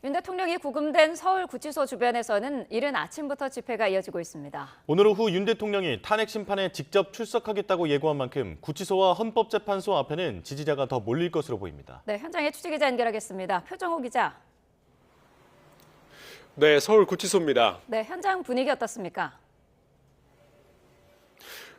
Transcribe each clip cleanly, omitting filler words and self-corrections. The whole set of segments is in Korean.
윤 대통령이 구금된 서울구치소 주변에서는 이른 아침부터 집회가 이어지고 있습니다. 오늘 오후 윤 대통령이 탄핵 심판에 직접 출석하겠다고 예고한 만큼 구치소와 헌법재판소 앞에는 지지자가 더 몰릴 것으로 보입니다. 네, 현장에 취재기자 연결하겠습니다. 표정호 기자. 네, 서울구치소입니다. 네, 현장 분위기 어떻습니까?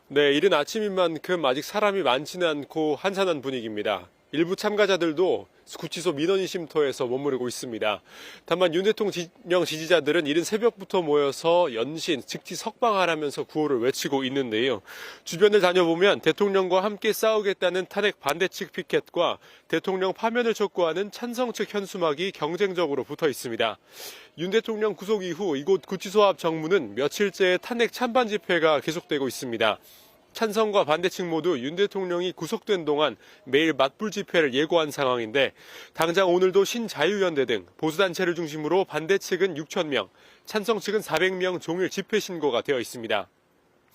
네, 이른 아침인 만큼 아직 사람이 많지는 않고 한산한 분위기입니다. 일부 참가자들도 구치소 민원인 쉼터에서 머무르고 있습니다. 다만 윤 대통령 지지자들은 이른 새벽부터 모여서 연신, 즉시 석방하라면서 구호를 외치고 있는데요. 주변을 다녀보면 대통령과 함께 싸우겠다는 탄핵 반대 측 피켓과 대통령 파면을 촉구하는 찬성 측 현수막이 경쟁적으로 붙어 있습니다. 윤 대통령 구속 이후 이곳 구치소 앞 정문은 며칠째 탄핵 찬반 집회가 계속되고 있습니다. 찬성과 반대 측 모두 윤 대통령이 구속된 동안 매일 맞불 집회를 예고한 상황인데 당장 오늘도 신자유연대 등 보수단체를 중심으로 반대 측은 6,000명, 찬성 측은 400명 종일 집회 신고가 되어 있습니다.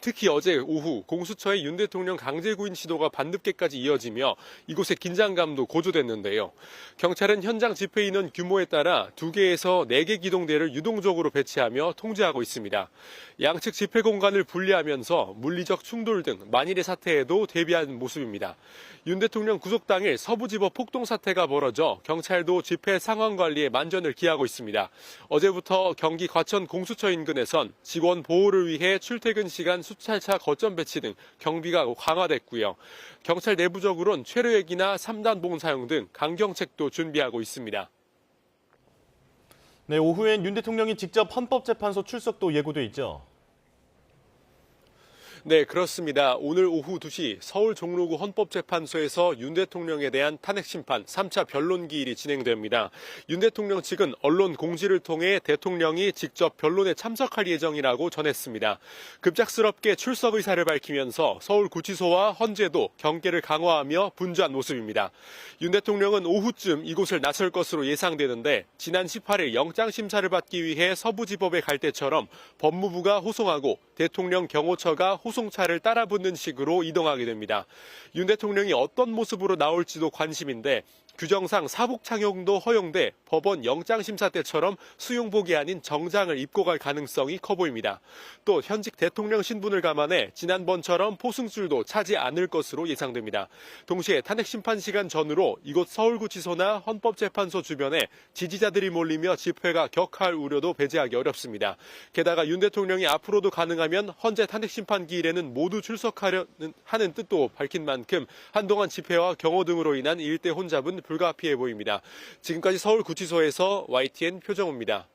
특히 어제 오후 공수처의 윤 대통령 강제구인 시도가 밤늦게까지 이어지며 이곳의 긴장감도 고조됐는데요. 경찰은 현장 집회 인원 규모에 따라 2개에서 4개 기동대를 유동적으로 배치하며 통제하고 있습니다. 양측 집회 공간을 분리하면서 물리적 충돌 등 만일의 사태에도 대비한 모습입니다. 윤 대통령 구속 당일 서부지법 폭동 사태가 벌어져 경찰도 집회 상황 관리에 만전을 기하고 있습니다. 어제부터 경기 과천 공수처 인근에선 직원 보호를 위해 출퇴근 시간 수찰차 거점 배치 등 경비가 강화됐고요. 경찰 내부적으로는 최루액이나 3단봉 사용 등 강경책도 준비하고 있습니다. 네, 오후엔 윤 대통령이 직접 헌법재판소 출석도 예고돼 있죠. 네, 그렇습니다. 오늘 오후 2시 서울 종로구 헌법재판소에서 윤 대통령에 대한 탄핵 심판 3차 변론 기일이 진행됩니다. 윤 대통령 측은 언론 공지를 통해 대통령이 직접 변론에 참석할 예정이라고 전했습니다. 급작스럽게 출석 의사를 밝히면서 서울구치소와 헌재도 경계를 강화하며 분주한 모습입니다. 윤 대통령은 오후쯤 이곳을 나설 것으로 예상되는데 지난 18일 영장심사를 받기 위해 서부지법에 갈 때처럼 법무부가 호송하고 대통령 경호처가 호송차를 따라붙는 식으로 이동하게 됩니다. 윤 대통령이 어떤 모습으로 나올지도 관심인데 규정상 사복 착용도 허용돼 법원 영장심사 때처럼 수용복이 아닌 정장을 입고 갈 가능성이 커 보입니다. 또 현직 대통령 신분을 감안해 지난번처럼 포승줄도 차지 않을 것으로 예상됩니다. 동시에 탄핵 심판 시간 전후로 이곳 서울구치소나 헌법재판소 주변에 지지자들이 몰리며 집회가 격화할 우려도 배제하기 어렵습니다. 게다가 윤 대통령이 앞으로도 가능하면 헌재 탄핵 심판 기일에는 모두 출석하려는 하는 뜻도 밝힌 만큼 한동안 집회와 경호 등으로 인한 일대 혼잡은 불가피해 보입니다. 지금까지 서울구치소에서 YTN 표정호입니다.